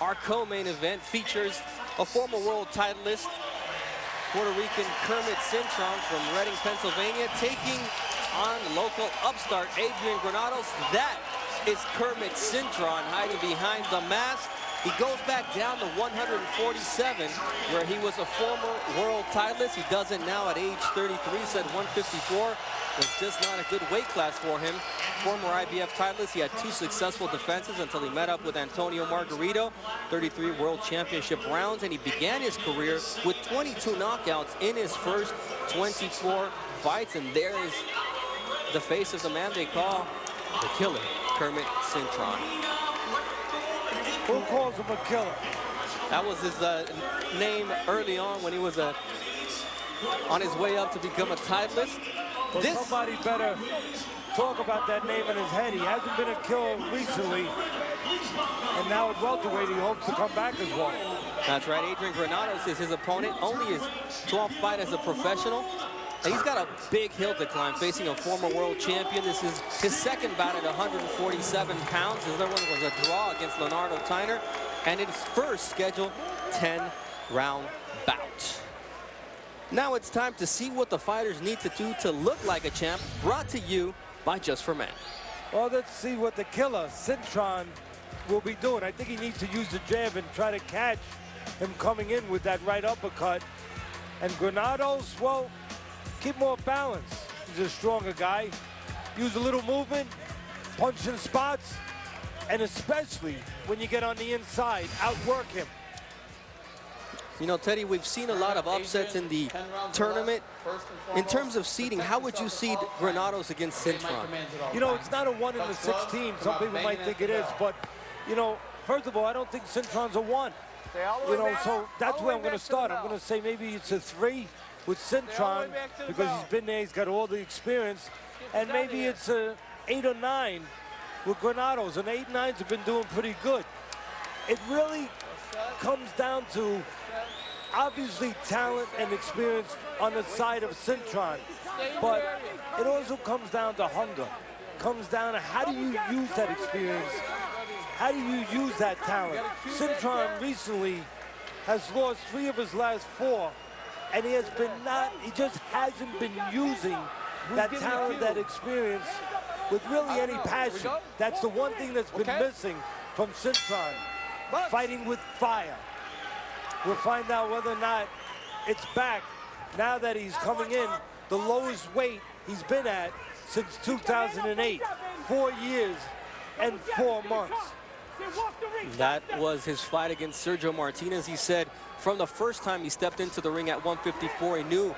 Our co-main event features a former world titleist, Puerto Rican Kermit Cintron from Reading, Pennsylvania, taking on local upstart Adrian Granados. That is Kermit Cintron hiding behind the mask. He goes back down to 147, where he was a former world titleist. He does it now at age 33, said 154 was just not a good weight class for him. Former IBF titleist, he had 2 successful defenses until he met up with Antonio Margarito, 33 world championship rounds, and he began his career with 22 knockouts in his first 24 fights. And there is the face of the man they call the killer, Kermit Cintron. Who calls him a killer? That was his name early on when he was on his way up to become a titleist. Well, somebody better talk about that name in his head. He hasn't been a killer recently, and now at welterweight he hopes to come back as one. That's right. Adrian Granados is his opponent, only his 12th fight as a professional. And he's got a big hill to climb, facing a former world champion. This is his second bout at 147 pounds. His other one was a draw against Leonardo Tyner, and his first scheduled 10-round bout. Now it's time to see what the fighters need to do to look like a champ, brought to you by Just for Men. Well, let's see what the killer, Cintron, will be doing. I think he needs to use the jab and try to catch him coming in with that right uppercut. And Granados, well, keep more balance. He's a stronger guy. Use a little movement, punch in spots, and especially when you get on the inside, outwork him. You know, Teddy, we've seen a lot of upsets in the tournament. In terms of seeding, how would you seed Granados against Cintron? You know, it's not a 1 in the 16. Some people might think it is, but, you know, first of all, I don't think Cintron's a 1. You know, so that's where I'm going to start. I'm going to say maybe it's a 3 with Cintron because he's been there, he's got all the experience. And maybe it's a 8 or 9 with Granados, and 8 and 9s have been doing pretty good. It really comes down to obviously talent and experience on the side of Cintron, but it also comes down to hunger. Comes down to how do you use that experience? How do you use that talent? Cintron recently has lost 3 of his last 4, and he just hasn't been using that talent, that experience with really any passion. That's the one thing that's been missing from Cintron. Fighting with fire. We'll find out whether or not it's back now that he's coming in the lowest weight he's been at since 2008. 4 years and 4 months. That was his fight against Sergio Martinez. He said from the first time he stepped into the ring at 154, he knew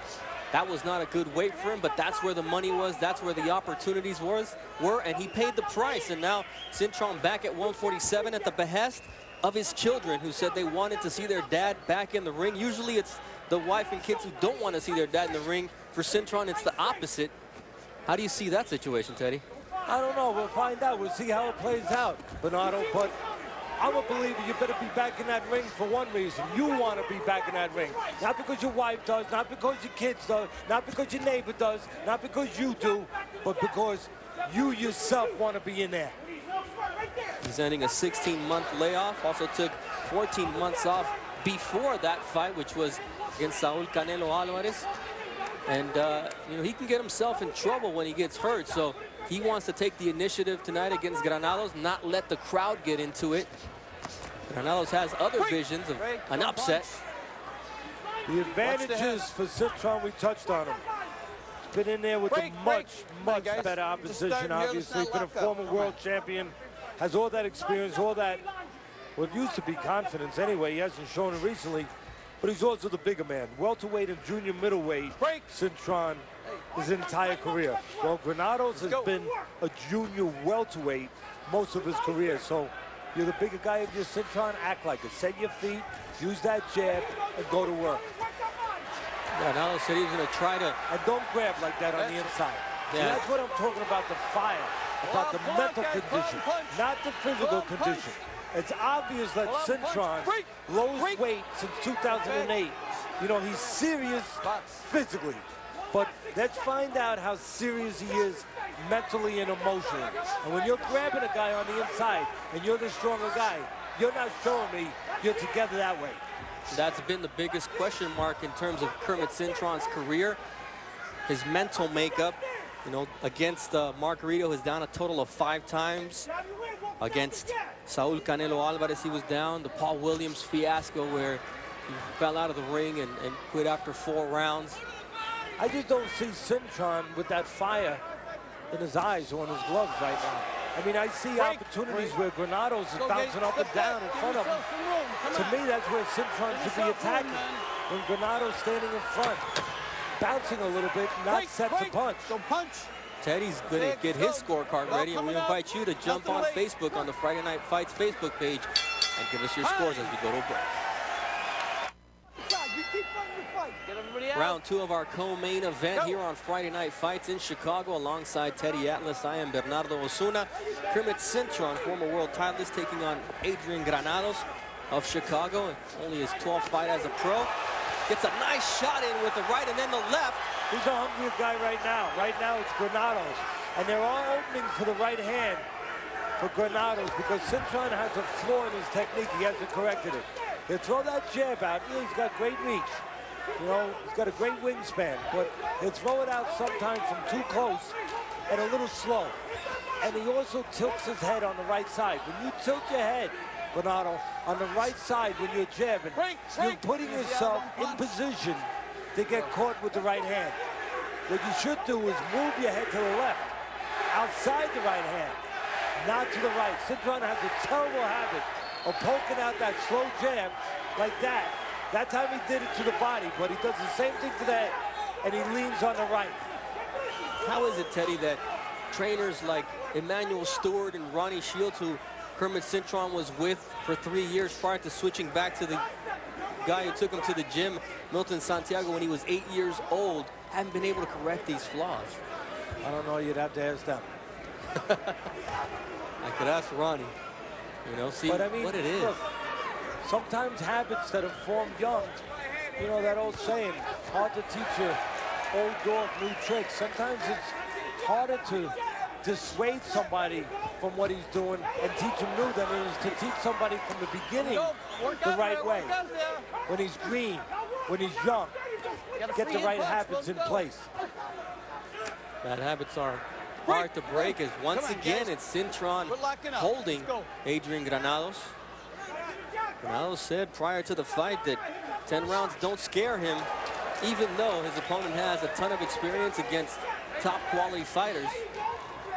that was not a good weight for him, but that's where the money was, that's where the opportunities were, and he paid the price. And now Cintron back at 147 at the behest of his children, who said they wanted to see their dad back in the ring. Usually it's the wife and kids who don't want to see their dad in the ring. For Cintron, it's the opposite. How do you see that situation, Teddy? I don't know. We'll find out. We'll see how it plays out, Bernardo. But I'm a believer you better be back in that ring for one reason. You want to be back in that ring. Not because your wife does, not because your kids do, not because your neighbor does, not because you do, but because you yourself want to be in there. He's ending a 16-month layoff. Also took 14 months off before that fight, which was against Saul Canelo Alvarez. And, you know, he can get himself in trouble when he gets hurt. So he wants to take the initiative tonight against Granados, not let the crowd get into it. Granados has other visions of an upset. The advantages for Cintron, we touched on him. He's been in there with a much better opposition, obviously. Been a former world champion. Has all that experience, all that, what used to be confidence anyway. He hasn't shown it recently, but he's also the bigger man. Welterweight and junior middleweight, Cintron, his entire career. Well, Granados has been a junior welterweight most of his career. So you're the bigger guy of your Cintron, act like it. Set your feet, use that jab, and go to work. Granados said he was going to try to... And don't grab like that on the inside. Yeah. See, that's what I'm talking about, the fire. About the mental condition, not the physical condition. It's obvious that Cintron, lowest weight since 2008. You know, he's serious physically, but let's find out how serious he is mentally and emotionally. And when you're grabbing a guy on the inside and you're the stronger guy, you're not showing me you're together that way. That's been the biggest question mark in terms of Kermit Cintron's career. His mental makeup, you know, against Margarito, he's down a total of 5 times. Against Saul Canelo Alvarez, he was down. The Paul Williams fiasco where he fell out of the ring and quit after 4 rounds. I just don't see Cintron with that fire in his eyes or in his gloves right now. I mean, I see opportunities where Granados is bouncing up and down in front of him. To me, that's where Cintron should be attacking. When Granados standing in front, bouncing a little bit, not set to punch. Don't punch. Teddy's going to get his scorecard ready, and we invite you to jump on Facebook on the Friday Night Fights Facebook page and give us your scores as we go to a break. Round 2 of our co-main event here on Friday Night Fights in Chicago alongside Teddy Atlas. I am Bernardo Osuna. Kermit Cintron, former world titleist, taking on Adrian Granados of Chicago. Only his 12th fight as a pro. Gets a nice shot in with the right and then the left. He's a hungrier guy right now. Right now it's Granados. And there are openings for the right hand for Granados because Cintron has a flaw in his technique. He hasn't corrected it. He'll throw that jab out. He's got great reach. You know, he's got a great wingspan, but he'll throw it out sometimes from too close and a little slow. And he also tilts his head on the right side. When you tilt your head, Bernardo, on the right side when you're jabbing, you're putting yourself in position to get caught with the right hand. What you should do is move your head to the left, outside the right hand, not to the right. Cintron has a terrible habit of poking out that slow jab like that. That time he did it to the body, but he does the same thing to the head, and he leans on the right. How is it, Teddy, that trainers like Emmanuel Stewart and Ronnie Shields, who Kermit Cintron was with for 3 years prior to switching back to the guy who took him to the gym, Milton Santiago, when he was 8 years old, haven't been able to correct these flaws? I don't know. You'd have to ask them. I could ask Ronnie. You know, see what it is. Look, sometimes habits that are formed young, you know that old saying, hard to teach an old dog new tricks. Sometimes it's harder to dissuade somebody from what he's doing and teach him new than it is to teach somebody from the beginning the right way. When he's green, when he's young, get the right habits in place. Bad habits are hard to break, as once again it's Cintron holding Adrian Granados. Granados said prior to the fight that 10 rounds don't scare him, even though his opponent has a ton of experience against top quality fighters.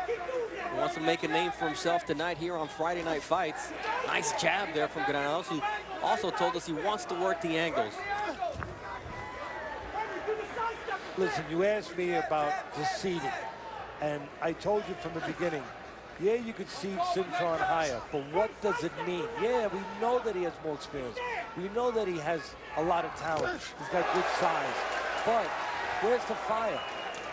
He wants to make a name for himself tonight here on Friday Night Fights. Nice jab there from Granados, who also told us he wants to work the angles. Listen, you asked me about the seeding, and I told you from the beginning, yeah, you could seed Cintron higher, but what does it mean? Yeah, we know that he has more experience. We know that he has a lot of talent. He's got good size, but where's the fire?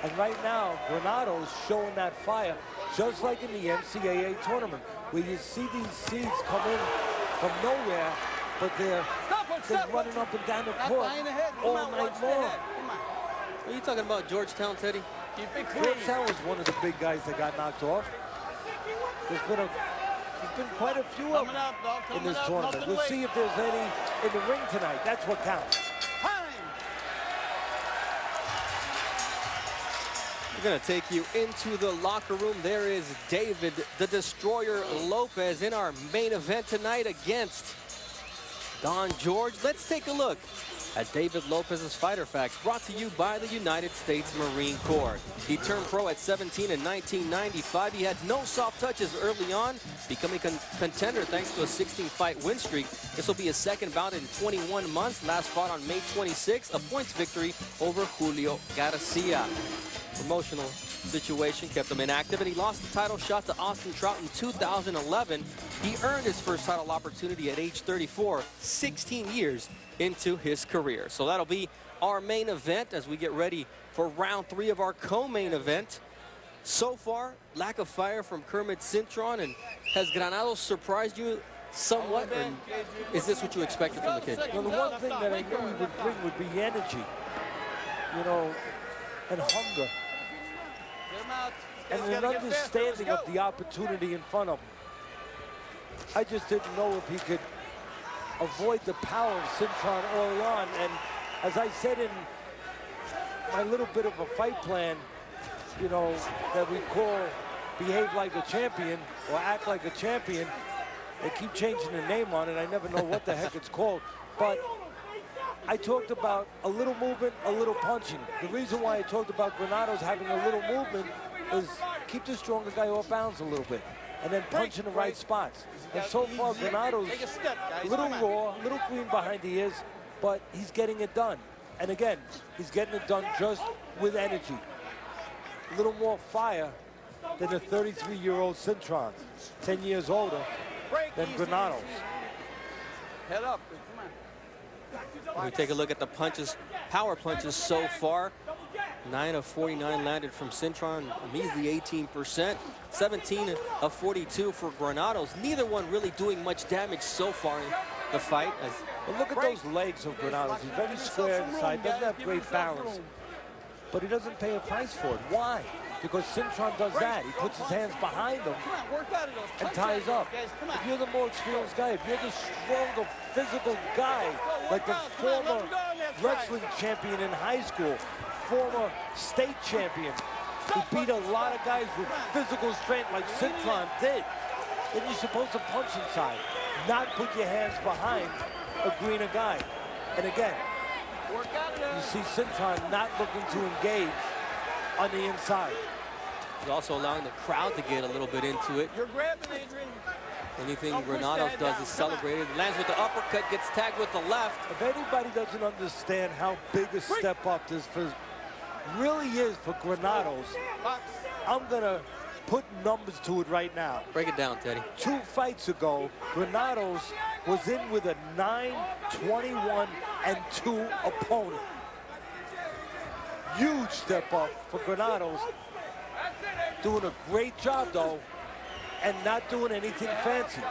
And right now, Granados showing that fire, just like in the NCAA tournament, where you see these seeds come in from nowhere, but they're running up and down the court all night long. Are you talking about Georgetown, Teddy? Georgetown was one of the big guys that got knocked off. There's been quite a few of them in this tournament. We'll see if there's any in the ring tonight. That's what counts. We're going to take you into the locker room. There is David the Destroyer Lopez in our main event tonight against Don George. Let's take a look at David Lopez's Fighter Facts, brought to you by the United States Marine Corps. He turned pro at 17 in 1995. He had no soft touches early on, becoming a contender thanks to a 16-fight win streak. This will be his second bout in 21 months. Last fought on May 26, a points victory over Julio Garcia. Promotional situation kept him inactive, and he lost the title shot to Austin Trout in 2011. He earned his first title opportunity at age 34, 16 years into his career. So that'll be our main event as we get ready for round 3 of our co-main event. So far, lack of fire from Kermit Cintron. And has Granados surprised you somewhat? Or is this what you expected from the kid? Well, the one thing that I knew he would bring would be energy, you know, and hunger, and an understanding of the opportunity in front of him. I just didn't know if he could avoid the power of Cintron early on. And as I said in my little bit of a fight plan, you know, that we call behave like a champion or act like a champion. They keep changing the name on it. I never know what the heck it's called. But I talked about a little movement, a little punching. The reason why I talked about Granados having a little movement is keep the stronger guy off balance a little bit and then punch in the right spots. And so far, Granados, a little raw, a little green behind the ears, but he's getting it done. And again, he's getting it done just with energy. A little more fire than a 33-year-old Cintron, 10 years older than Granados. Head up. When we take a look at the punches, power punches so far, 9 of 49 landed from Cintron, measly 18%, 17 of 42 for Granados. Neither one really doing much damage so far in the fight. But look at those legs of Granados. He's very square inside, doesn't have great balance, but he doesn't pay a price for it. Why? Because Cintron does that. He puts his hands behind him and ties up. If you're the more experienced guy, if you're the stronger physical guy, like the former wrestling champion in high school, former state champion, who beat a lot of guys with physical strength like Cintron did, then you're supposed to punch inside, not put your hands behind a greener guy. And again, you see Cintron not looking to engage on the inside. He's also allowing the crowd to get a little bit into it. You're grabbing, Adrian. Anything Granados does is celebrated. Lands with the uppercut, gets tagged with the left. If anybody doesn't understand how big a step up this really is for Granados, I'm gonna put numbers to it right now. Break it down, Teddy. 2 fights ago, Granados was in with a 9-21-2 opponent. Huge step up for Granados. Doing a great job, though, and not doing anything fancy.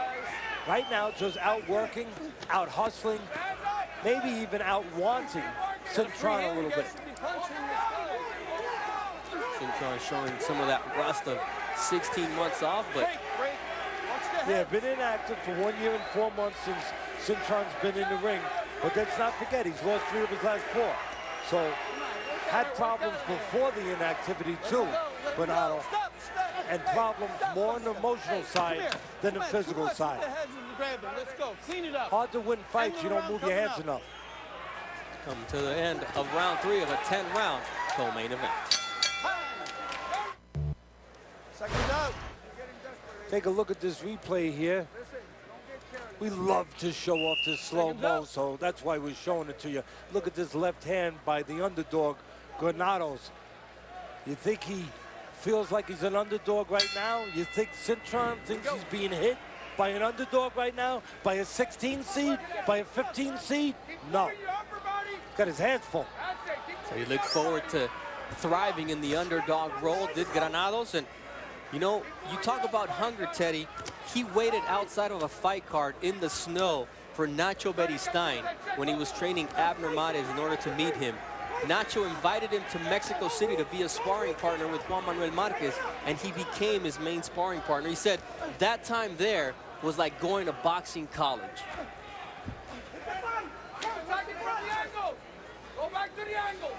Right now, just outworking, out hustling, maybe even out wanting Cintron a little bit. Cintron showing some of that rust of 16 months off, but yeah, been inactive for 1 year and 4 months since Cintron's been in the ring. But let's not forget, he's lost 3 of his last 4. So, had problems before the inactivity too, Granados. And problems more on the emotional side than the physical side. Hard to win fights, you don't move your hands enough. Come to the end of round 3 of a 10-round co-main event. Take a look at this replay here. We love to show off this slow-mo, so that's why we're showing it to you. Look at this left hand by the underdog, Granados. You think he feels like he's an underdog right now? You think Cintron thinks he's being hit by an underdog right now? By a 16 seed? By a 15 seed? No. He's got his hands full. So he looks forward to thriving in the underdog role, did Granados. And, you know, you talk about hunger, Teddy. He waited outside of a fight card in the snow for Nacho Beristain when he was training Abner Mares in order to meet him. Nacho invited him to Mexico City to be a sparring partner with Juan Manuel Marquez, and he became his main sparring partner. He said that time there was like going to boxing college. Go back to the angle.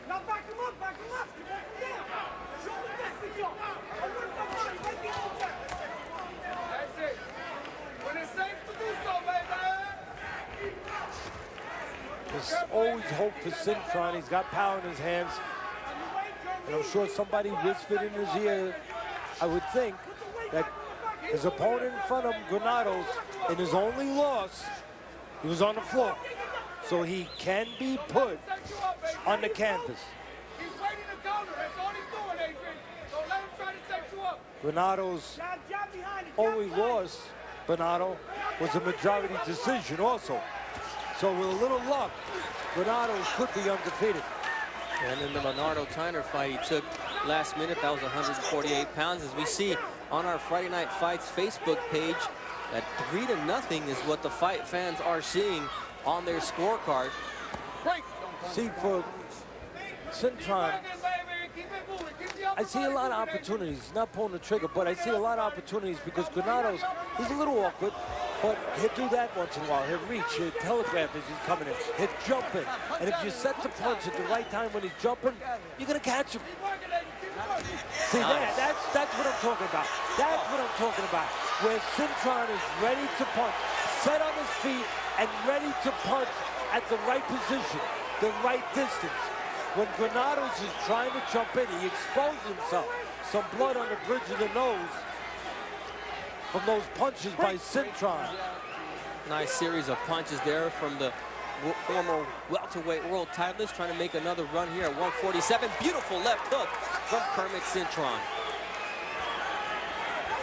Now back him up, back him up. Back him down. Show the distance. That's it. When it's safe to do so, baby. There's always hope for Cintron. He's got power in his hands. And I'm sure somebody whispered in his ear, I would think, that his opponent in front of him, Granados, in his only loss, he was on the floor. So he can be put on the canvas. He's waiting to counter. That's all he's doing, Adrian. Don't let him try to set you up. Granados' only loss, Bernardo, was a majority decision also. So with a little luck, Granados could be undefeated. And in the Bernardo Tyner fight he took last minute, that was 148 pounds. As we see on our Friday Night Fights Facebook page, that 3-0 is what the fight fans are seeing on their scorecard. See, for Cintron, I see a lot of opportunities. He's not pulling the trigger, but I see a lot of opportunities because Granados He's a little awkward, but he'll do that once in a while. He'll reach, he'll telegraph as he's coming in. He'll jump in. And if you set the punch at the right time when he's jumping, you're going to catch him. See, that's what I'm talking about. That's what I'm talking about. Where Cintron is ready to punch, set on his feet, and ready to punch at the right position, the right distance. When Granados is trying to jump in, he exposed himself. Some blood on the bridge of the nose from those punches by Cintron. Nice series of punches there from the former welterweight world titleist, trying to make another run here at 147. Beautiful left hook from Kermit Cintron.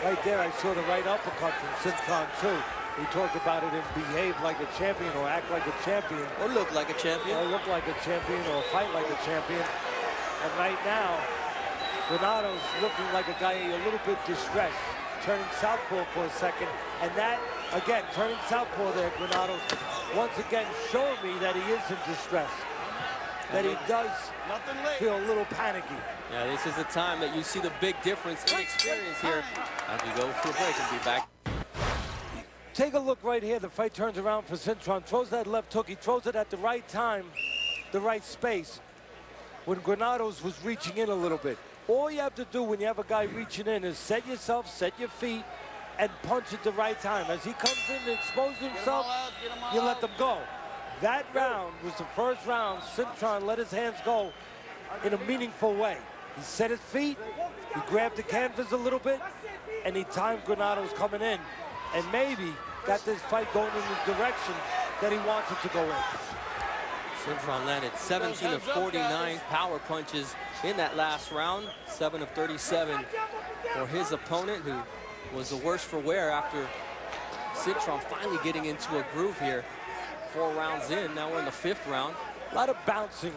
Right there, I saw the right uppercut from Cintron, too. We talked about it in behave like a champion or act like a champion. Or look like a champion. Or look like a champion or fight like a champion. And right now, Granados looking like a guy a little bit distressed, turning southpaw for a second. And that, again, turning southpaw there, Granados, once again showing me that he is in distress. That he does feel a little panicky. Yeah, this is the time that you see the big difference in experience here as we go to a break and be back. Take a look right here. The fight turns around for Cintron. Throws that left hook. He throws it at the right time, the right space, when Granados was reaching in a little bit. All you have to do when you have a guy reaching in is set yourself, set your feet, and punch at the right time. As he comes in and exposes himself, you let them go. That round was the first round. Cintron let his hands go in a meaningful way. He set his feet, he grabbed the canvas a little bit, and he timed Granados coming in, and maybe got this fight going in the direction that he wants it to go in. Cintron landed 17 of 49 power punches in that last round, 7 of 37 for his opponent, who was the worse for wear after Cintron finally getting into a groove here. 4 rounds in, now we're in the 5th round. A lot of bouncing,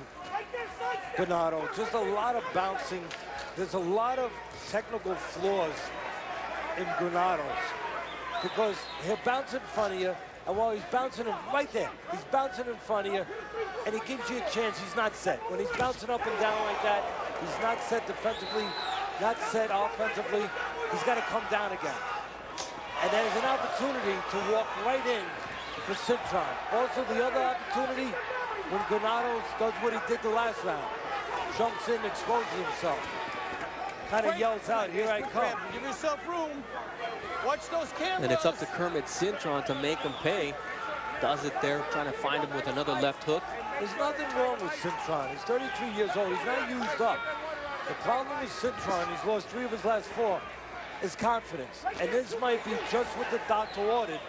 Granados, just a lot of bouncing. There's a lot of technical flaws in Granados because he'll bounce in front of you, and while he's bouncing him right there, he's bouncing in front of you, and he gives you a chance. He's not set. When he's bouncing up and down like that, he's not set defensively, not set offensively. He's got to come down again. And there's an opportunity to walk right in for Cintron. Also, the other opportunity, when Granados does what he did the last round, jumps in, exposes himself, kind of yells out, "Here I come." Give yourself room. Watch those cameras. And it's up to Kermit Cintron to make him pay. Does it there, trying to find him with another left hook. There's nothing wrong with Cintron. He's 33 years old. He's not used up. The problem with Cintron, he's lost 3 of his last 4, is confidence. And this might be just what the doctor ordered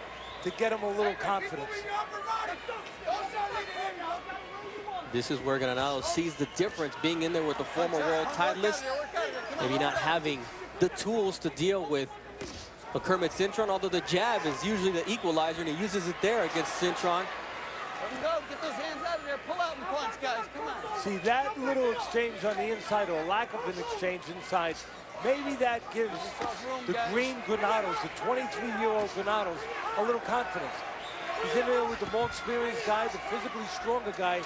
to get him a little confidence. This is where Granados sees the difference, being in there with the former world titleist, maybe not having the tools to deal with a Kermit Cintron, although the jab is usually the equalizer, and he uses it there against Cintron. Let him go. Get those hands out of there. Pull out and punch, guys. Come on. See, that little exchange on the inside, or lack of an exchange inside, maybe that gives the green Granados, the 23-year-old Granados, a little confidence. He's in there with the more experienced guy, the physically stronger guy,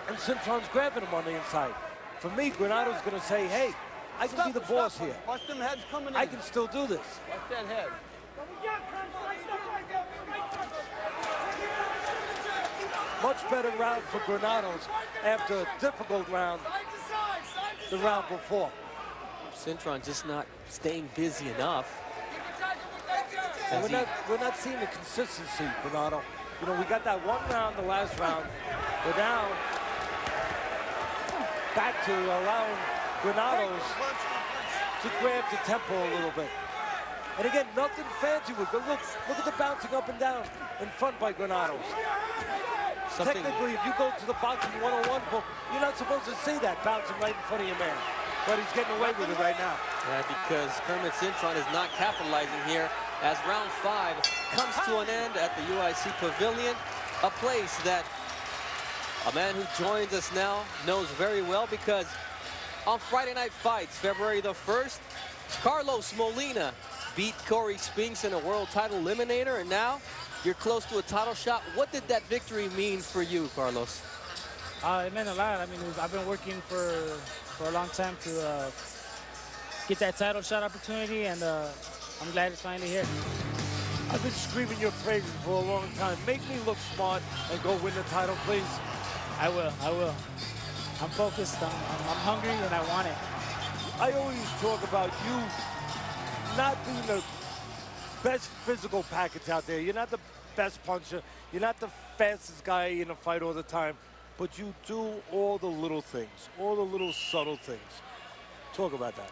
and Cintron's grabbing him on the inside. For me, Granados going to say, hey, I can be the boss here. Watch them heads coming in. I can still do this. Watch that head. Much better round for Granados after a difficult round the round before. Cintron just not staying busy enough. And we're not seeing the consistency, Granado. You know, we got that 1 round the last round. We're now back to allowing Granados to grab the tempo a little bit. And again, nothing fancy with it. Look at the bouncing up and down in front by Granados. Technically, if you go to the boxing 101 book, you're not supposed to see that bouncing right in front of your man. But he's getting away with it right now. Yeah, because Kermit Cintron is not capitalizing here as round 5 comes to an end at the UIC Pavilion, a place that a man who joins us now knows very well, because on Friday Night Fights, February the 1st, Carlos Molina beat Corey Spinks in a world title eliminator, and now you're close to a title shot. What did that victory mean for you, Carlos? It meant a lot. I mean, I've been working for a long time to get that title shot opportunity, and I'm glad it's finally here. I've been screaming your praises for a long time. Make me look smart and go win the title, please. I will. I'm focused. I'm hungry, and I want it. I always talk about you not being the best physical package out there. You're not the best puncher. You're not the fastest guy in a fight all the time. But you do all the little things, all the little subtle things. Talk about that.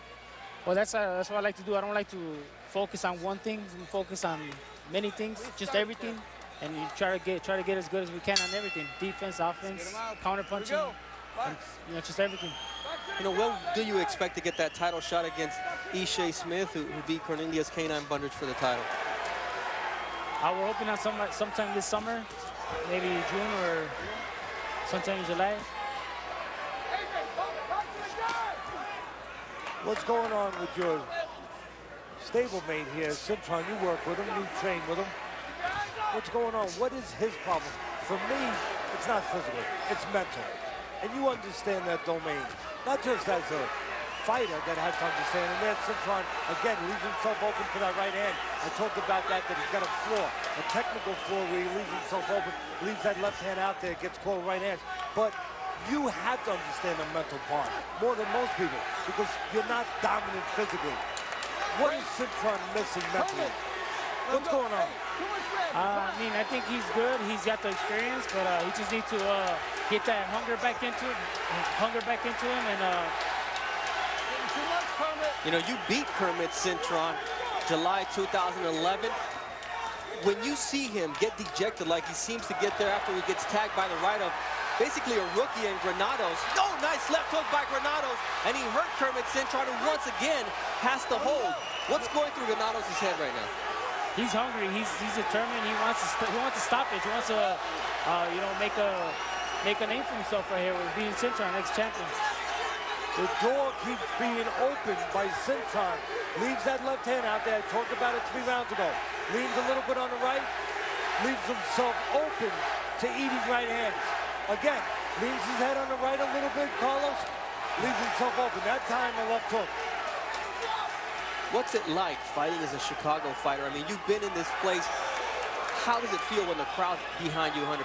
Well, that's what I like to do. I don't like to focus on one thing. We focus on many things, just everything, and you try to get as good as we can on everything: defense, offense, counter punching, and, just everything. When do you expect to get that title shot against Ishe Smith, who beat Cornelius Canine Bundridge for the title? We're hoping on sometime this summer, maybe June or sometime in July. What's going on with your stablemate here, Cintron? You work with him, you train with him. What's going on? What is his problem? For me, it's not physical, it's mental. And you understand that domain, not just as a fighter that has to understand. And there's Cintron, again, leaves himself open for that right hand. I talked about that he's got a flaw, a technical flaw where he leaves himself open, leaves that left hand out there, gets called right hand. But you have to understand the mental part more than most people because you're not dominant physically. What is Cintron missing mentally? What's going on? I think he's good. He's got the experience, but he just needs to get that hunger back into him, and you beat Kermit Cintron July 2011. When you see him get dejected like he seems to get there after he gets tagged by the right of basically a rookie in Granados. Oh, nice left hook by Granados, and he hurt Kermit Cintron, who once again has to hold. What's going through Granados' head right now? He's hungry. He's determined. He wants to stop it. He wants to, make a name for himself right here with being Cintron, next champion. The door keeps being opened by Cintron. Leaves that left hand out there. I talked about it 3 rounds ago. Leans a little bit on the right. Leaves himself open to eating right hands. Again, leans his head on the right a little bit, Carlos. Leaves himself open. That time, a left hook. What's it like fighting as a Chicago fighter? I mean, you've been in this place. How does it feel when the crowd's behind you 100%?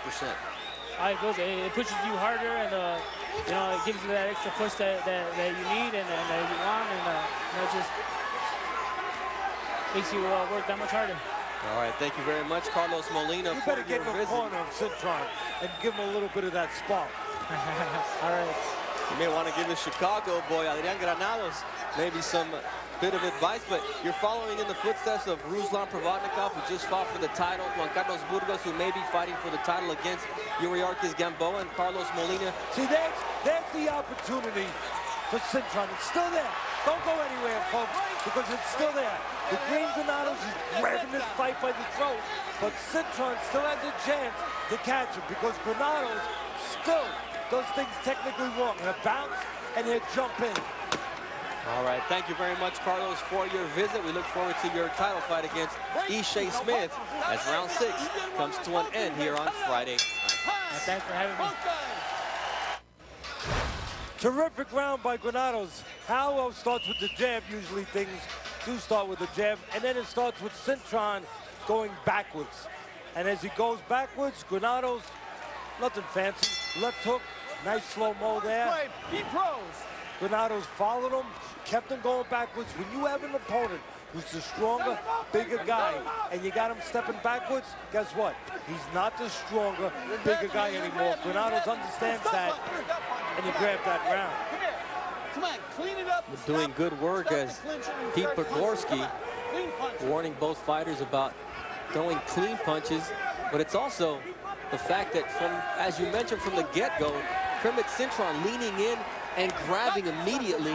It pushes you harder, and it gives you that extra push that you need and that you want, and it just makes you work that much harder. All right, thank you very much, Carlos Molina. You better get in the corner of Cintron and give him a little bit of that spark. All right. You may want to give the Chicago boy, Adrian Granados, maybe some bit of advice, but you're following in the footsteps of Ruslan Provodnikov, who just fought for the title, Juan Carlos Burgos, who may be fighting for the title against Yuriarkis Gamboa, and Carlos Molina. See, there's the opportunity for Cintron. It's still there. Don't go anywhere, folks, because it's still there. The Green Granados is grabbing this fight by the throat, but Cintron still has a chance to catch him because Granados still does things technically wrong. He'll bounce and he'll jump in. All right, thank you very much, Carlos, for your visit. We look forward to your title fight against Ishe Smith as round 6 comes to an end here on Friday night. Thanks for having me. Terrific round by Granados. Howell starts with the jab. Usually things do start with the jab, and then it starts with Cintron going backwards. And as he goes backwards, Granados, nothing fancy. Left hook, nice slow-mo there. Granados followed him, kept him going backwards. When you have an opponent who's the stronger, bigger guy, and you got him stepping backwards, guess what? He's not the stronger, bigger guy anymore. Granados understands that, and he grabbed that round. Come on, clean it up. Doing good work as Pete Pogorski warning both fighters about throwing clean punches, but it's also the fact that as you mentioned from the get-go, Kermit Cintron leaning in and grabbing immediately.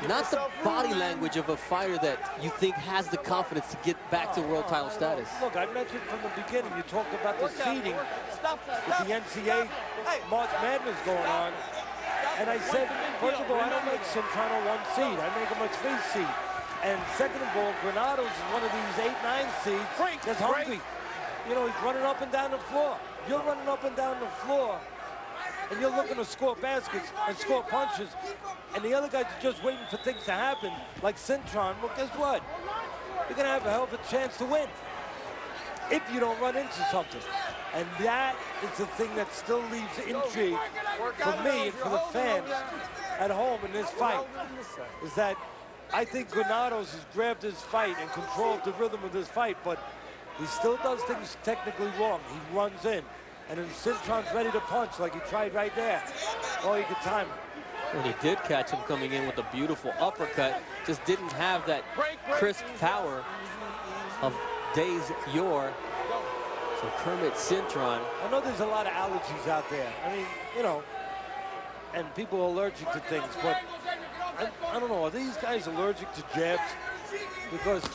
Not the body language of a fighter that you think has the confidence to get back to world title status. Look, I mentioned from the beginning, you talked about the seeding with the NCAA March Madness going on. And I said, first of all, I don't make Cintron a 1 seed. I make him a 3 seed. And second of all, Granados is one of these 8-9 seeds that's hungry. You know, he's running up and down the floor. You're running up and down the floor, and you're looking to score baskets and score punches, and the other guys are just waiting for things to happen, like Cintron. Well, guess what? you're going to have a hell of a chance to win if you don't run into something. And that is the thing that still leaves intrigue for me and for the fans at home in this fight, is that I think Granados has grabbed his fight and controlled the rhythm of this fight, but he still does things technically wrong. He runs in, and then Cintron's ready to punch like he tried right there. Oh, he could time it. And he did catch him coming in with a beautiful uppercut, just didn't have that crisp power of days yore. So Kermit Cintron. I know there's a lot of allergies out there. I mean, you know, and people are allergic to things, but I don't know, are these guys allergic to jabs? Because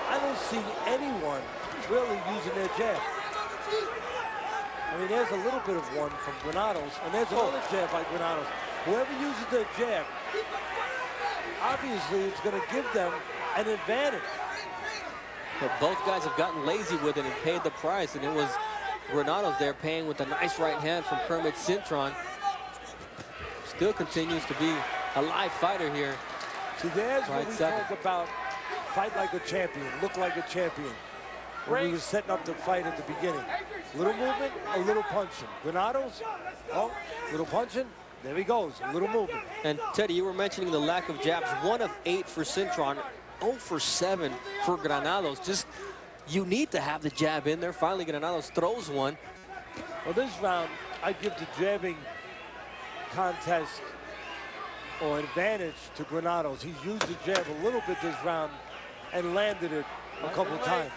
I don't see anyone really using their jab. I mean, there's a little bit of one from Granados, and there's another jab by Granados. Whoever uses their jab, obviously it's going to give them an advantage. But both guys have gotten lazy with it and paid the price, and it was Granados there paying with a nice right hand from Kermit Cintron. Still continues to be a live fighter here. See, there's what we talk about, fight like a champion, look like a champion. When we were setting up the fight at the beginning. Little movement, a little punching. Granados, oh, little punching, there he goes, a little movement. And Teddy, you were mentioning the lack of jabs. 1 of 8 for Cintron, 0 for 7 for Granados. Just, you need to have the jab in there. Finally, Granados throws one. Well, this round, I give the jabbing contest or advantage to Granados. He's used the jab a little bit this round and landed it a couple times.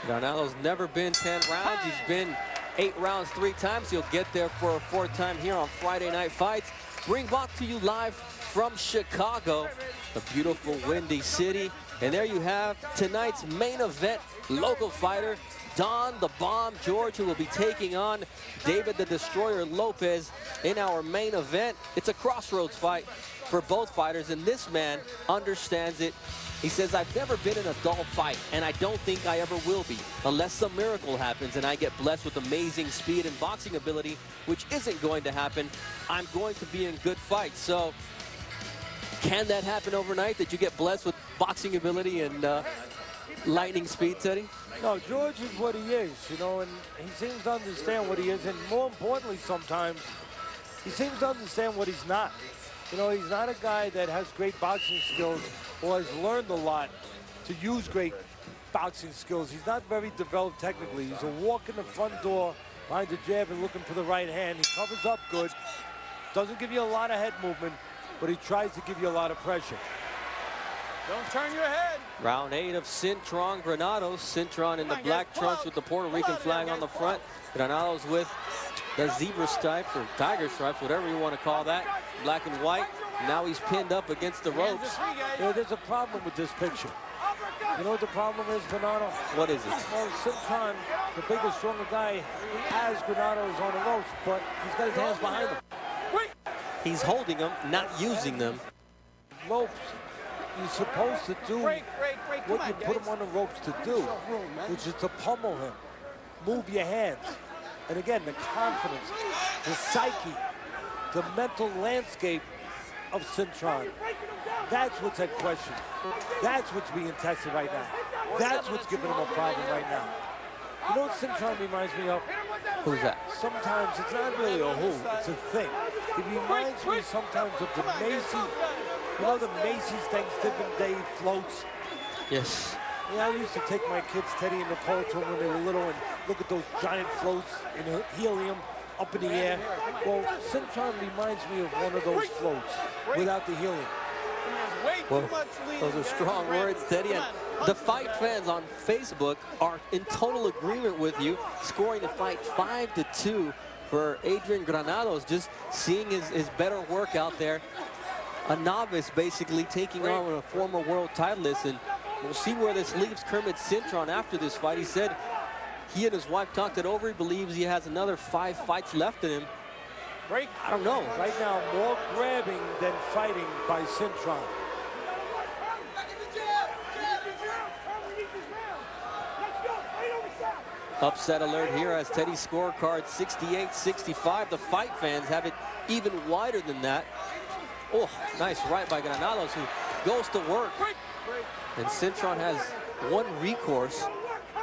Granados never been 10 rounds. He's been 8 rounds 3 times. He'll get there for a 4th time here on Friday Night Fights. Bring back to you live from Chicago, the beautiful Windy City. And there you have tonight's main event, local fighter Don the Bomb George, who will be taking on David the Destroyer Lopez in our main event. It's a crossroads fight for both fighters, and this man understands it. He says, I've never been in a dull fight, and I don't think I ever will be, unless some miracle happens and I get blessed with amazing speed and boxing ability, which isn't going to happen. I'm going to be in good fights. So can that happen overnight, that you get blessed with boxing ability and lightning speed, Teddy? No, George is what he is, you know, and he seems to understand what he is, and more importantly sometimes, he seems to understand what he's not. You know, he's not a guy that has great boxing skills or has learned a lot to use great boxing skills. He's not very developed technically. He's a walk in the front door, behind the jab and looking for the right hand. He covers up good, doesn't give you a lot of head movement, but he tries to give you a lot of pressure. Don't turn your head. Round 8 of Cintron Granados. Cintron in the black trunks with the Puerto Rican flag on the front. Granados with the zebra stripes or tiger stripes, whatever you want to call that. Black and white. Now he's pinned up against the ropes. Yeah, there's a problem with this picture. You know what the problem is, Granados? What is it? Well, Cintron, the bigger, stronger guy, has Granados on the ropes, but he's got his hands behind him. He's holding them, not using them. Ropes, you're supposed to do what you put him on the ropes to do, which is to pummel him, move your hands. And again, the confidence, the psyche, the mental landscape of Cintron. That's what's at question. That's what's being tested right now. That's what's giving him a problem right now. You know what Cintron reminds me of? Who's that? Sometimes it's not really a who, it's a thing. It reminds me sometimes of the Macy's, you know the Macy's Thanksgiving Day floats? Yes. Yeah, I used to take my kids, Teddy and Nicole, to them when they were little and look at those giant floats in helium up in the air. Well, Cintron reminds me of one of those floats without the helium. Well, those are strong words, Teddy. And the fight fans on Facebook are in total agreement with you, scoring the fight 5-2 for Adrian Granados, just seeing his better work out there. A novice basically taking on a former world titleist, and we'll see where this leaves Kermit Cintron after this fight. He said he and his wife talked it over. He believes he has another 5 fights left in him. I don't know. Right now, more grabbing than fighting by Cintron. Upset alert here as Teddy's scorecard 68-65. The fight fans have it even wider than that. Oh, nice right by Granados, who goes to work. And Cintron has one recourse,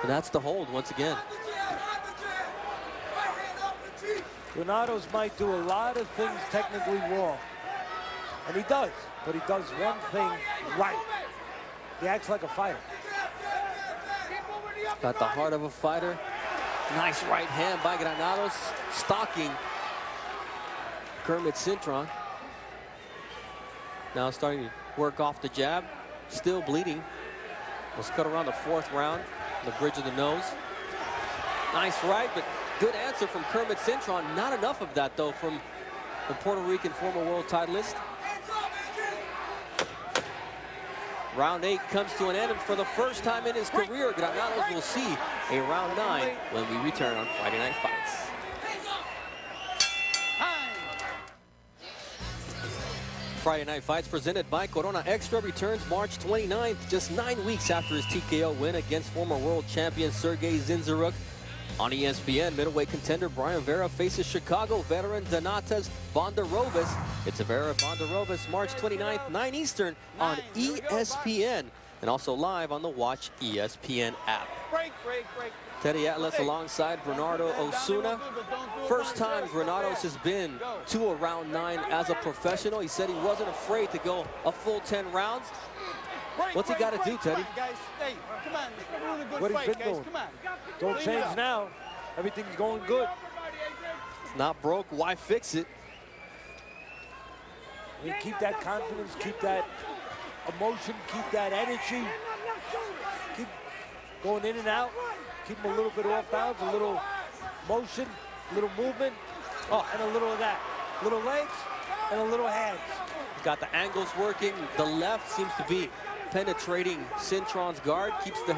and that's the hold once again. Granados might do a lot of things technically wrong. And he does, but he does one thing right. He acts like a fighter. Got the heart of a fighter. Nice right hand by Granados, stalking Kermit Cintron. Now starting to work off the jab, still bleeding. Was cut around the 4th round, the bridge of the nose. Nice right, but good answer from Kermit Cintron. Not enough of that, though, from the Puerto Rican former world titleist. Round 8 comes to an end, and for the first time in his career, Granados will see a round 9 when we return on Friday Night Fights. Friday Night Fights presented by Corona Extra returns March 29th, just 9 weeks after his TKO win against former world champion Sergey Zinzaruk. On ESPN, middleweight contender Brian Vera faces Chicago veteran Donatas Bondarovis. It's a Vera Bondarovis March 29th, 9 Eastern on ESPN, and also live on the Watch ESPN app. Teddy Atlas alongside Bernardo Osuna. First time Granados has been to a round 9 as a professional. He said he wasn't afraid to go a full 10 rounds. What's he got to do, Teddy? What he's been doing. Don't change now. Everything's going good. It's not broke. Why fix it? You keep that confidence, keep that emotion, keep that energy. Keep going in and out. Keep him a little bit off bounds, a little motion, a little movement, and a little of that. Little legs and a little hands. Got the angles working. The left seems to be penetrating Cintron's guard, keeps the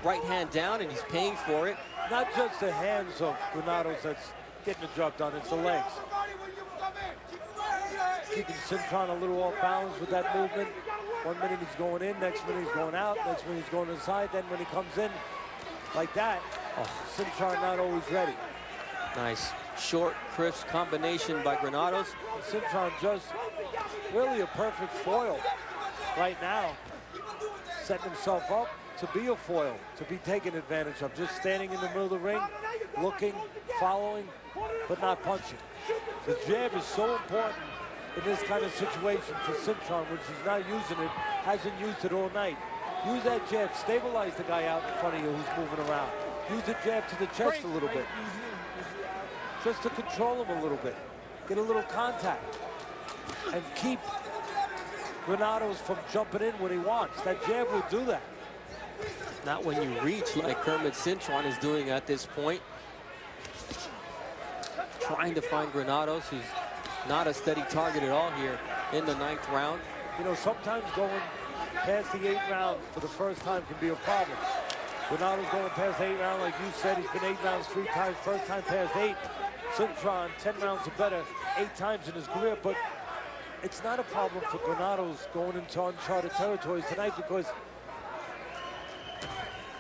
right hand down, and he's paying for it. Not just the hands of Granados that's getting the job done, it's the legs. Keeping Cintron a little off balance with that movement. 1 minute he's going in, next minute he's going out, next minute he's going inside, then when he comes in like that, Cintron not always ready. Nice short, crisp combination by Granados. Cintron just really a perfect foil right now. Setting himself up to be a foil, to be taken advantage of. Just standing in the middle of the ring, looking, following, but not punching. The jab is so important in this kind of situation for Cintron, which he's not using it, hasn't used it all night. Use that jab, stabilize the guy out in front of you who's moving around. Use the jab to the chest a little bit, just to control him a little bit. Get a little contact, and keep Granados from jumping in when he wants. That jab will do that. Not when you reach like Kermit Cintron is doing at this point. Trying to find Granados, who's not a steady target at all here in the 9th round. You know, sometimes going past the 8th round for the first time can be a problem. Granados going past the 8th round, like you said, he's been 8 rounds 3 times, first time past 8. Cintron, 10 rounds or better, 8 times in his career, but it's not a problem for Granados going into uncharted territories tonight because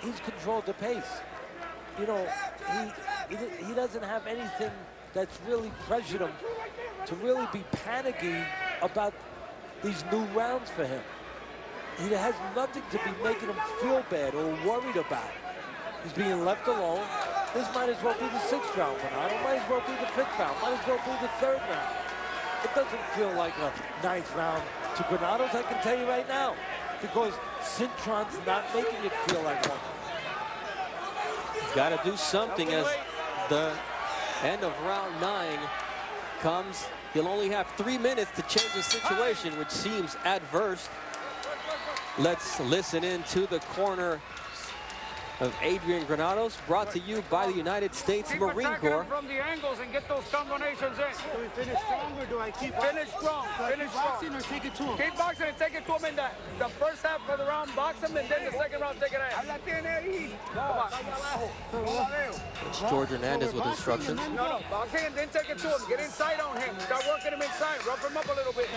he's controlled the pace. You know, he doesn't have anything that's really pressured him to really be panicky about these new rounds for him. He has nothing to be making him feel bad or worried about. He's being left alone. This might as well be the 6th round, Granados. Might as well be the 5th round. Might as well be the 3rd round. It doesn't feel like a 9th round to Granados, I can tell you right now, because Cintron's not making it feel like one. Got to do something as the end of round 9 comes. He'll only have 3 minutes to change the situation, which seems adverse. Let's listen in to the corner of Adrian Granados, brought to you by the United States Marine Corps. From the angles and get those combinations in. Do we finish strong or do I keep Finish strong. Finish strong. boxing or take it to him? Keep boxing and take it to him in the first half of the round, box him, and then the second round, take it out. It's George Hernandez with instructions. No, boxing and then take it to him. Get inside on him. Start working him inside. Rough him up a little bit.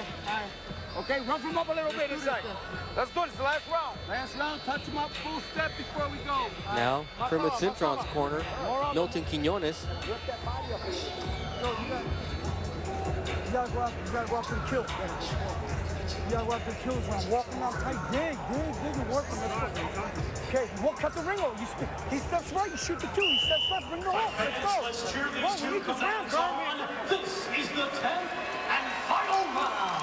Okay, rough him up a little bit inside. Let's do it. It's the last round. Last round, touch him up full step before we go. Now, Kermit Cintron's corner, Milton Quinones. You gotta go after the kill. You gotta go after the kill. When I'm walking out tight, dig, and work him. Okay, cut the ring over. He steps right, you shoot the two. He steps left, bring the hook. Let's go. Well, we need this round, Kermit. This is the 10th and final round.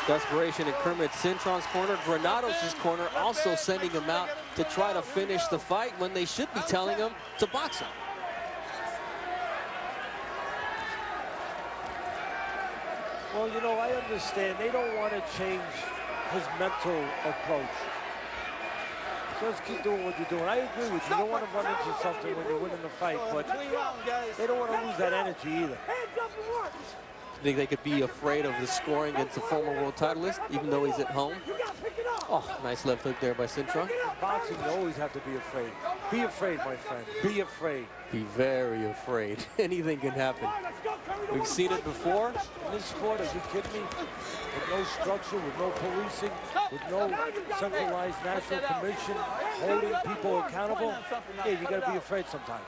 Desperation in Kermit Cintron's corner. Granados' corner also sending him out to try to finish the fight when they should be telling him to box him. Well, you know, I understand. They don't want to change his mental approach. Just keep doing what you're doing. I agree with you. You don't want to run into something when you're winning the fight, but they don't want to lose that energy either. Think they could be afraid of the scoring against a former world titleist, even though he's at home? Oh, nice left hook there by Cintron. Boxing, you always have to be afraid. Be afraid, my friend. Be afraid. Be very afraid. Anything can happen. We've seen it before. In this sport, are you kidding me? With no structure, with no policing, with no centralized national commission holding people accountable, yeah, you got to be afraid sometimes.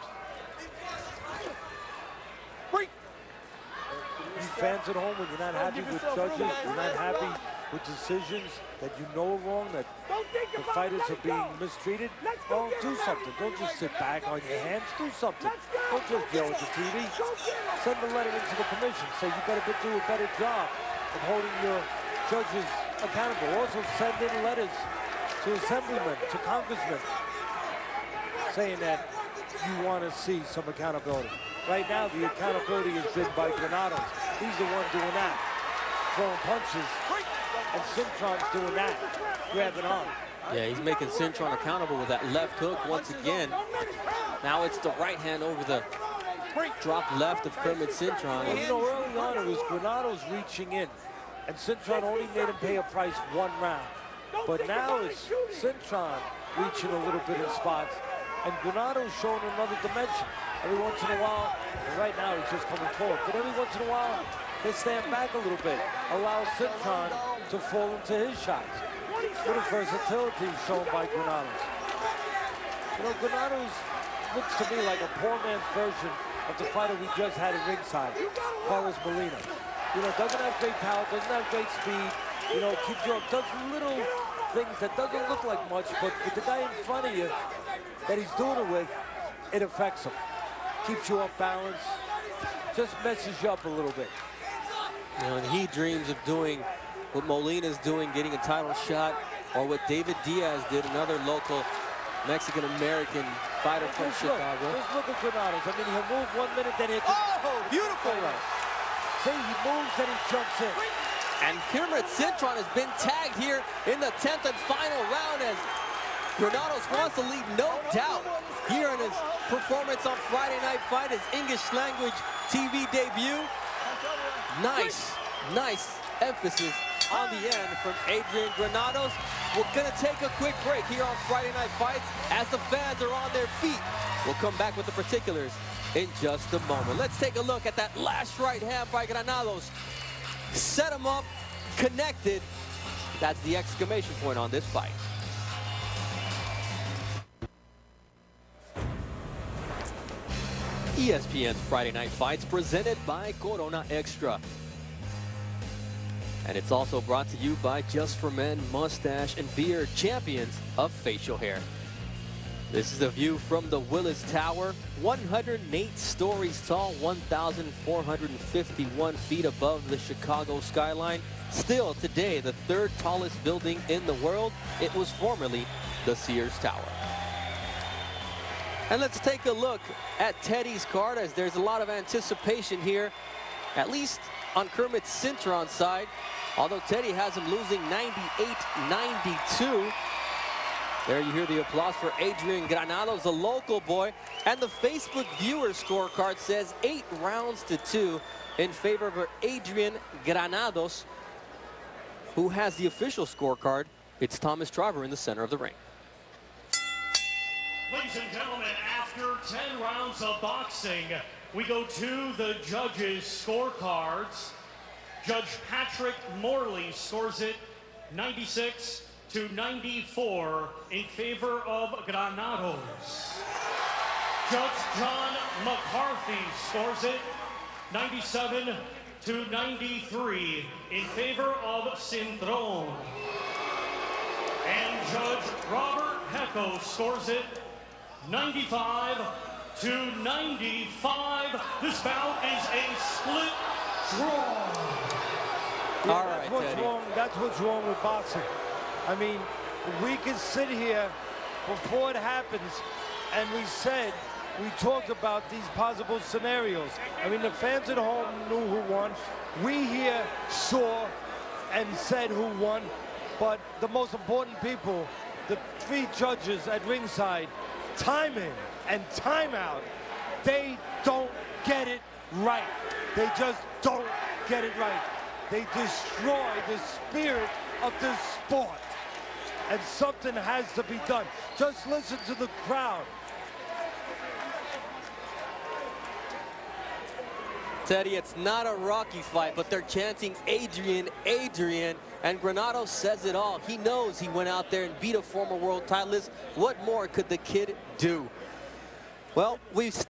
You fans at home, when you're not happy with judges, you're not happy with decisions that you know are wrong, that the fighters are being mistreated, well, do something. Don't just sit back on your hands. Do something. Don't just yell at the TV. Send a letter into the commission. Say you got to do a better job of holding your judges accountable. Also send in letters to assemblymen, to congressmen, saying that you want to see some accountability. Right now, the accountability has been by Granados. He's the one doing that, throwing punches, and Cintron's doing that, grabbing on. Yeah, he's making Cintron accountable with that left hook once again. Now it's the right hand over the drop left of Kermit Cintron. Well, you know, early on it was Granados reaching in, and Cintron only made him pay a price one round. But now it's Cintron reaching a little bit in spots, and Granados showing another dimension. Every once in a while, and right now he's just coming forward, but every once in a while, they stand back a little bit, allow Cintron to fall into his shots. What a versatility shown by Granados. You know, Granados looks to me like a poor man's version of the fighter we just had at ringside, Carlos Molina. You know, doesn't have great power, doesn't have great speed, you know, keeps you up, does little things that doesn't look like much, but with the guy in front of you that he's doing it with, it affects him. Keeps you off balance, just messes you up a little bit. You know, and he dreams of doing what Molina's doing, getting a title shot, or what David Diaz did, another local Mexican-American fighter from Chicago. Just look at Granados. I mean, he'll move 1 minute, then he'll... Oh, beautiful! Right. See, he moves, then he jumps in. And Kermit Cintron has been tagged here in the 10th and final round as Granados wants to leave no doubt here in his performance on Friday Night Fight, his English language TV debut. Nice emphasis on the end from Adrian Granados. We're gonna take a quick break here on Friday Night Fights as the fans are on their feet. We'll come back with the particulars in just a moment. Let's take a look at that last right hand by Granados. Set him up, connected. That's the exclamation point on this fight. ESPN's Friday Night Fights presented by Corona Extra. And it's also brought to you by Just for Men Mustache and Beard, champions of facial hair. This is the view from the Willis Tower, 108 stories tall, 1,451 feet above the Chicago skyline. Still today, the third tallest building in the world. It was formerly the Sears Tower. And let's take a look at Teddy's card, as there's a lot of anticipation here, at least on Kermit Cintron's side, although Teddy has him losing 98-92. There you hear the applause for Adrian Granados, a local boy. And the Facebook viewer scorecard says 8-2 in favor of Adrian Granados. Who has the official scorecard? It's Thomas Traver in the center of the ring. Ladies and gentlemen, after 10 rounds of boxing, we go to the judges' scorecards. Judge Patrick Morley scores it 96-94 in favor of Granados. Judge John McCarthy scores it 97-93 in favor of Cintron. And Judge Robert Hecko scores it 95-95. This bout is a split draw. Yeah, All right, Teddy. That's what's wrong with boxing. I mean, we can sit here before it happens and we talked about these possible scenarios. I mean, the fans at home knew who won. We here saw and said who won. But the most important people, the 3 judges at ringside, time in and time out, they don't get it right. They just don't get it right. They destroy the spirit of this sport. And something has to be done. Just listen to the crowd. Teddy, it's not a Rocky fight, but they're chanting Adrian, Adrian, and Granados says it all. He knows he went out there and beat a former world titleist. What more could the kid do? Well, we've